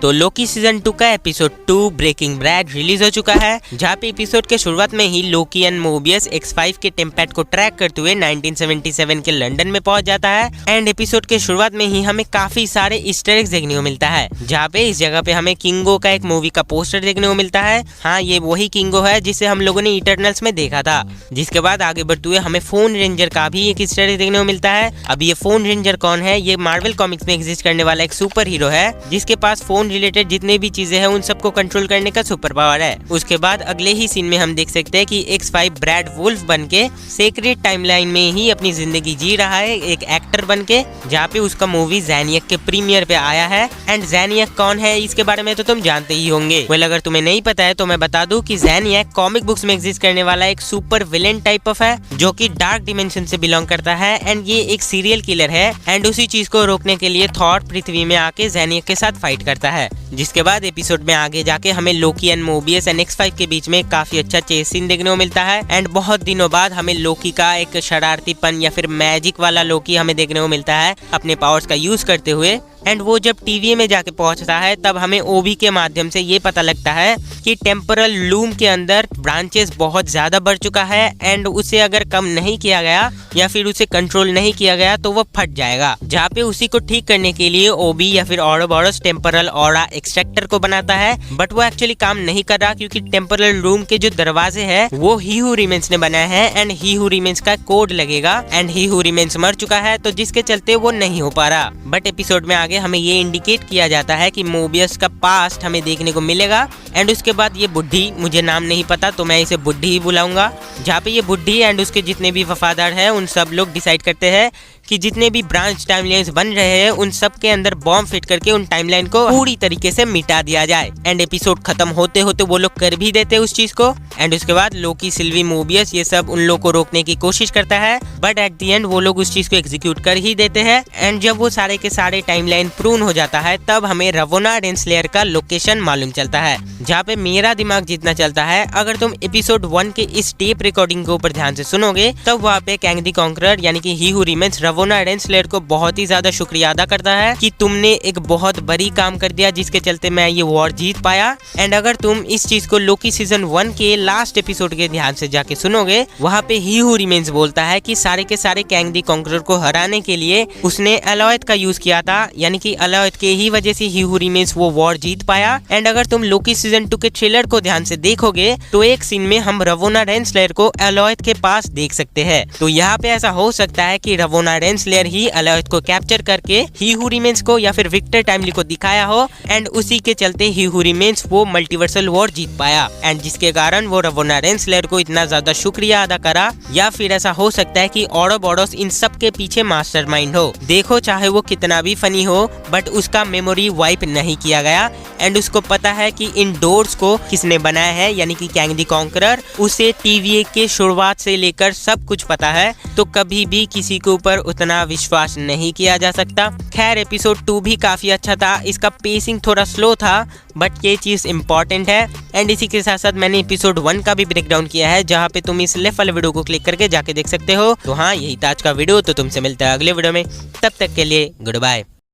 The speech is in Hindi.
तो लोकी सीजन 2 का एपिसोड 2 ब्रेकिंग बैड रिलीज हो चुका है, जहाँ पे एपिसोड के शुरुआत में ही लोकी एंड मोबियस X5 के टेम्पैड को ट्रैक करते हुए 1977 के लंदन में पहुंच जाता है। एंड एपिसोड के शुरुआत में ही हमें काफी सारे ईस्टर एग्स देखने को मिलता है, जहाँ पे इस जगह पे हमें किंगो का एक मूवी का पोस्टर देखने को मिलता है। हाँ, ये वही किंगो है जिसे हम लोगों ने इटर्नल्स में देखा था। जिसके बाद आगे बढ़ते हुए हमें फोन रेंजर का भी एक ईस्टर एग देखने को मिलता है। अब ये फोन रेंजर कौन है? ये मार्वल कॉमिक्स में एग्जिस्ट करने वाला एक सुपर हीरो है, जिसके पास फोन रिलेटेड जितने भी चीजें हैं उन सबको कंट्रोल करने का सुपर पावर है। उसके बाद अगले ही सीन में हम देख सकते हैं कि X5 ब्रैड वुल्फ बनके सेक्रेट टाइमलाइन में ही अपनी जिंदगी जी रहा है, एक एक्टर बनके, जहाँ पे उसका मूवी ज़ैनियक के प्रीमियर पे आया है। एंड ज़ैनियक कौन है इसके बारे में तो तुम जानते ही होंगे। वेल, अगर तुम्हें नहीं पता है तो मैं बता दूं कि ज़ैनियक कॉमिक बुक्स में एग्जिस्ट करने वाला एक सुपर विलेन टाइप ऑफ है, जो कि डार्क डिमेंशन से बिलोंग करता है। एंड ये एक सीरियल किलर है। एंड उसी चीज को रोकने के लिए थॉर पृथ्वी में आके ज़ैनियक के साथ फाइट करता है। जिसके बाद एपिसोड में आगे जाके हमें लोकी एंड मोबियस एंड X5 के बीच में काफी अच्छा चेस सीन देखने को मिलता है। एंड बहुत दिनों बाद हमें लोकी का एक शरारतीपन या फिर मैजिक वाला लोकी हमें देखने को मिलता है अपने पावर्स का यूज करते हुए। एंड वो जब टीवी में जाके पहुंचता है तब हमें ओबी के माध्यम से ये पता लगता है कि टेम्पोरल लूम के अंदर ब्रांचेस बहुत ज्यादा बढ़ चुका है। एंड उसे अगर कम नहीं किया गया या फिर उसे कंट्रोल नहीं किया गया तो वो फट जाएगा। जहाँ पे उसी को ठीक करने के लिए ओबी या फिर ऑरोबोरोस टेम्पोरल ऑरा एक्सट्रैक्टर को बनाता है, बट वो एक्चुअली काम नहीं कर रहा, क्योंकि टेम्पोरल लूम के जो दरवाजे हैं वो ही हू रिमेंस ने बनाया है। एंड ही हू रिमेंस का कोड लगेगा। एंड ही हू रिमेंस मर चुका है, तो जिसके चलते वो नहीं हो पा रहा। बट एपिसोड में आगे हमें ये इंडिकेट किया जाता है कि मोबियस का पास्ट हमें देखने को मिलेगा। एंड उसके बाद ये बुढ़ी, मुझे नाम नहीं पता तो मैं इसे बुढ़ी ही बुलाऊंगा, जहाँ पे ये बुढ़ी एंड उसके जितने भी वफादार हैं उन सब लोग डिसाइड करते हैं कि जितने भी ब्रांच टाइमलाइंस बन रहे हैं उन सब के अंदर बॉम्ब फिट करके उन टाइमलाइन को पूरी तरीके से मिटा दिया जाए। एंड एपिसोड खत्म होते होते वो लोग कर भी देते उस चीज को। एंड उसके बाद लोकी, सिल्वी, मोबियस ये सब उन लोग को रोकने की कोशिश करता है, बट एट दी एंड वो लोग उस चीज को एग्जीक्यूट कर ही देते हैं। एंड जब वो सारे के सारे टाइमलाइन प्रून हो जाता है तब हमें रवोना रेंसलेयर का लोकेशन मालूम चलता है, जहाँ पे मेरा दिमाग जितना चलता है, अगर तुम एपिसोड 1 के इस टेप रिकॉर्डिंग के ऊपर ध्यान से सुनोगे तब वहाँ पे कैंग द कॉन्करर यानी कि ही हू रिमेंस रवोना रेंसलेयर को बहुत ही ज्यादा शुक्रिया अदा करता है कि तुमने एक बहुत बड़ी काम कर दिया जिसके चलते मैं ये वॉर जीत पाया। एंड अगर तुम इस चीज को लोकी सीजन 1 के लास्ट एपिसोड के ध्यान से जाके सुनोगे, वहाँ पे ही हू रिमेंस बोलता है कि सारे के सारे कैंग द कॉन्करर को हराने के लिए उसने अलोयथ का यूज किया था, यानी कि अलोयथ के ही वजह से ही हू रिमेंस वो वॉर जीत पाया। एंड अगर तुम लोकी सीजन 2 के ट्रेलर को ध्यान से देखोगे तो एक सीन में हम रवोना रेंसलेयर को अलोयथ के पास देख सकते हैं। तो यहाँ पे ऐसा हो सकता है कि रवोना रेंसलेयर ही अलोयथ को कैप्चर करके ही हू रिमेंस को या फिर विक्टर टाइमली को दिखाया हो। एंड उसी के चलते ही हू रिमेंस वो मल्टीवर्सल वॉर जीत पाया। एंड जिसके कारण वो रवोना रेंसलेयर को इतना ज्यादा शुक्रिया अदा करा। या फिर ऐसा हो सकता है कि ऑरोबोरोस इन सब के पीछे मास्टरमाइंड हो। देखो, चाहे वो कितना भी फनी हो, बट उसका मेमोरी वाइप नहीं किया गया। एंड उसको पता है कि इन डोर्स को किसने बनाया है, यानी कि कैंग द कॉन्करर। उसे TVA के शुरुआत से लेकर सब कुछ पता है, तो कभी भी किसी के ऊपर उतना विश्वास नहीं किया जा सकता। खैर, एपिसोड 2 भी काफी अच्छा था। इसका पेसिंग थोड़ा स्लो था, बट ये चीज इम्पोर्टेंट है। एंड इसी के साथ साथ मैंने एपिसोड 1 का भी ब्रेकडाउन किया है, जहाँ पे तुम इस लेफ्ट वाले वीडियो को क्लिक करके जाके देख सकते हो। तो हाँ, यही था आज का वीडियो। तो तुमसे मिलता है अगले वीडियो में, तब तक के लिए गुड बाय।